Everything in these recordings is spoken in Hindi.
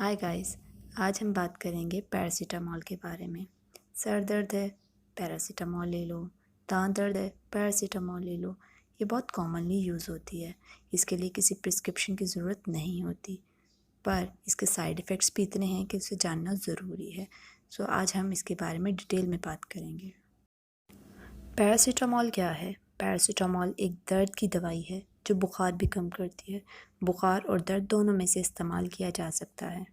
हाय गाइस, आज हम बात करेंगे पैरासीटामोल के बारे में। सर दर्द है, पैरासीटामोल ले लो। दांत दर्द है, पैरासीटामोल ले लो। ये बहुत कॉमनली यूज़ होती है। इसके लिए किसी प्रिस्क्रिप्शन की ज़रूरत नहीं होती, पर इसके साइड इफ़ेक्ट्स भी इतने हैं कि उसे जानना ज़रूरी है। सो आज हम इसके बारे में डिटेल में बात करेंगे। पैरासीटामोल क्या है? पैरासीटामोल एक दर्द की दवाई है जो बुखार भी कम करती है। बुखार और दर्द दोनों में से इस्तेमाल किया जा सकता है।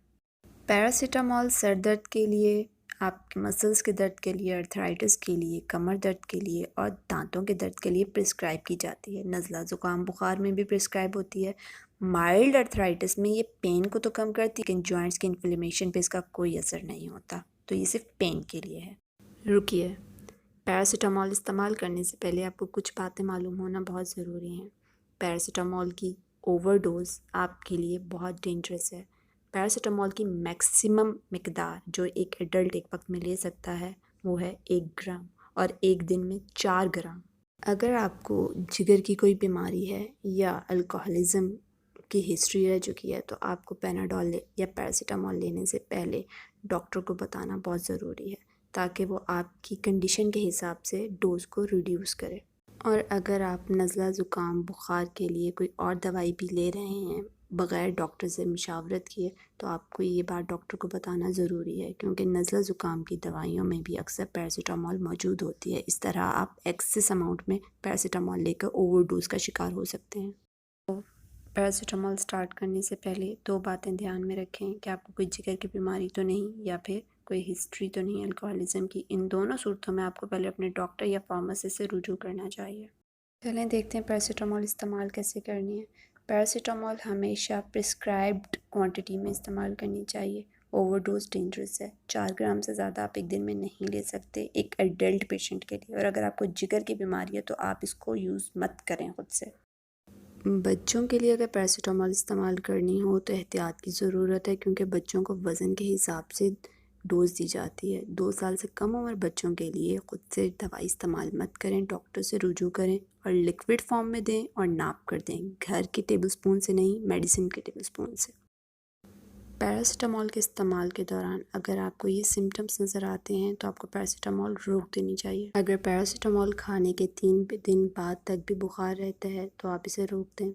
पैरासीटामोल सर दर्द के लिए, आपके मसल्स के दर्द के लिए, अर्थराइटिस के लिए, कमर दर्द के लिए और दांतों के दर्द के लिए प्रिस्क्राइब की जाती है। नज़ला ज़ुकाम बुखार में भी प्रिस्क्राइब होती है। माइल्ड अर्थराइटिस में ये पेन को तो कम करती है, लेकिन जॉइंट्स की इन्फ्लेमेशन पे इसका कोई असर नहीं होता, तो ये सिर्फ पेन के लिए है। रुकिए, पैरासीटामोल इस्तेमाल करने से पहले आपको कुछ बातें मालूम होना बहुत ज़रूरी हैं। पैरासीटामोल की ओवरडोज आपके लिए बहुत डेंजरस है। पैरासीटामोल की मैक्सिमम मिकदार जो एक एडल्ट एक वक्त में ले सकता है वो है 1 ग्राम, और एक दिन में 4 ग्राम। अगर आपको जिगर की कोई बीमारी है या अल्कोहलिज्म की हिस्ट्री रह चुकी है तो आपको पैनाडोल या पैरासीटामोल लेने से पहले डॉक्टर को बताना बहुत ज़रूरी है, ताकि वो आपकी कंडीशन के हिसाब से डोज को रिड्यूस करे। और अगर आप नज़ला ज़ुकाम बुखार के लिए कोई और दवाई भी ले रहे हैं बग़ैर डॉक्टर से मशावरत किए, तो आपको ये बात डॉक्टर को बताना ज़रूरी है, क्योंकि नज़ला ज़ुकाम की दवाइयों में भी अक्सर पैरासीटामोल मौजूद होती है। इस तरह आप एक्सेस अमाउंट में पैरासीटामोल लेकर ओवरडोज का शिकार हो सकते हैं। तो पैरासीटामोल स्टार्ट करने से पहले 2 बातें ध्यान में रखें कि आपको कोई जिगर की बीमारी तो नहीं या फिर कोई हिस्ट्री तो नहीं अल्कोहलिज्म की। इन दोनों सूरतों में आपको पहले अपने डॉक्टर या फार्मासिस्ट से रुजू करना चाहिए। चलें देखते हैं पैरासीटामोल इस्तेमाल कैसे करनी है। पैरासीटामोल हमेशा प्रिस्क्राइब्ड क्वांटिटी में इस्तेमाल करनी चाहिए। ओवरडोज डेंजरस है। 4 ग्राम से ज़्यादा आप एक दिन में नहीं ले सकते एक एडल्ट पेशेंट के लिए। और अगर आपको जिगर की बीमारी है तो आप इसको यूज़ मत करें खुद से। बच्चों के लिए अगर पैरासीटामोल इस्तेमाल करनी हो तो एहतियात की ज़रूरत है, क्योंकि बच्चों को वज़न के हिसाब से डोज दी जाती है। 2 साल से कम उम्र बच्चों के लिए खुद से दवाई इस्तेमाल मत करें, डॉक्टर से रुजू करें और लिक्विड फॉर्म में दें और नाप कर दें, घर के टेबल स्पून से नहीं, मेडिसिन के टेबल स्पून से। पैरासीटामोल के इस्तेमाल के दौरान अगर आपको ये सिम्टम्स नज़र आते हैं तो आपको पैरासीटामोल रोक देनी चाहिए। अगर पैरासीटामोल खाने के 3 दिन बाद तक भी बुखार रहता है तो आप इसे रोक दें,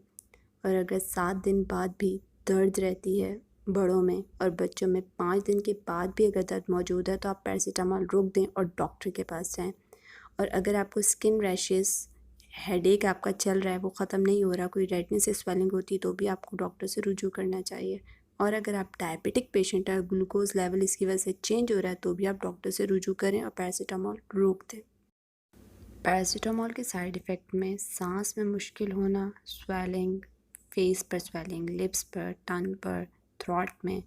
और अगर 7 दिन बाद भी दर्द रहती है बड़ों में और बच्चों में 5 दिन के बाद भी अगर दर्द मौजूद है तो आप पैरासीटामोल रोक दें और डॉक्टर के पास जाएं। और अगर आपको स्किन रैशेस, हेडेक आपका चल रहा है, वो ख़त्म नहीं हो रहा, कोई रेडनेस या स्वेलिंग होती है तो भी आपको डॉक्टर से रुजू करना चाहिए। और अगर आप डायबिटिक पेशेंट हैं, ग्लूकोज लेवल इसकी वजह से चेंज हो रहा है तो भी आप डॉक्टर से रुजू करें और पैरासीटामोल रोक दें। पैरासीटामोल के साइड इफ़ेक्ट में सांस में मुश्किल होना, स्वेलिंग, फेस पर स्वेलिंग, लिप्स पर, टंग पर, थ्रॉट में,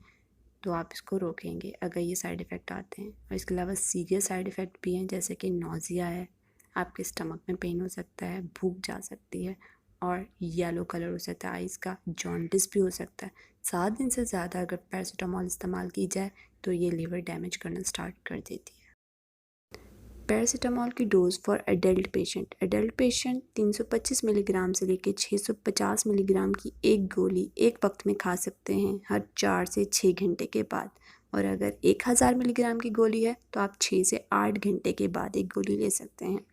तो आप इसको रोकेंगे अगर ये साइड इफ़ेक्ट आते हैं। और इसके अलावा सीरियस साइड इफ़ेक्ट भी हैं, जैसे कि नोज़िया है, आपके स्टमक में पेन हो सकता है, भूख जा सकती है और येलो कलर हो सकता है आइज़ का, जॉन्डिस भी हो सकता है। 7 दिन से ज़्यादा अगर पैरासीटामोल इस्तेमाल की जाए तो ये लीवर डैमेज करना स्टार्ट कर देती है। पैरासीटामोल की dose for adult patient 325 milligram से लेकर 650 मिलीग्राम की एक गोली एक वक्त में खा सकते हैं हर 4 से 6 घंटे के बाद। और अगर 1000 मिलीग्राम की गोली है तो आप 6 से 8 घंटे के बाद एक गोली ले सकते हैं।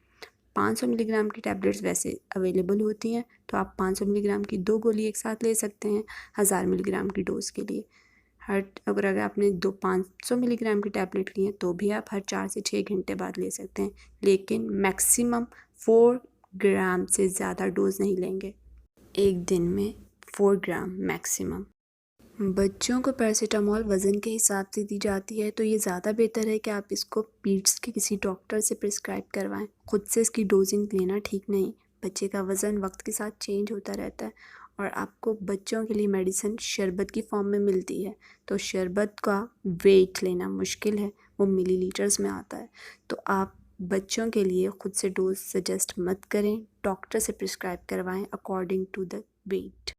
500 मिलीग्राम की टैबलेट्स वैसे अवेलेबल होती हैं, तो आप 500 मिलीग्राम की 2 गोली एक साथ ले सकते हैं 1000 मिलीग्राम की डोज़ के लिए। अगर आपने 500 मिलीग्राम की टैबलेट ली है तो भी आप हर 4 से 6 घंटे बाद ले सकते हैं, लेकिन मैक्सिमम 4 ग्राम से ज़्यादा डोज नहीं लेंगे। एक दिन में 4 ग्राम मैक्सिमम। बच्चों को पैरासीटामोल वज़न के हिसाब से दी जाती है, तो ये ज़्यादा बेहतर है कि आप इसको पीड्स के किसी डॉक्टर से प्रिस्क्राइब करवाएं। खुद से इसकी डोजिंग लेना ठीक नहीं। बच्चे का वज़न वक्त के साथ चेंज होता रहता है और आपको बच्चों के लिए मेडिसिन शरबत की फॉर्म में मिलती है, तो शरबत का वेट लेना मुश्किल है, वो मिलीलीटर्स में आता है। तो आप बच्चों के लिए खुद से डोज सजेस्ट मत करें, डॉक्टर से प्रिस्क्राइब करवाएं अकॉर्डिंग टू द वेट।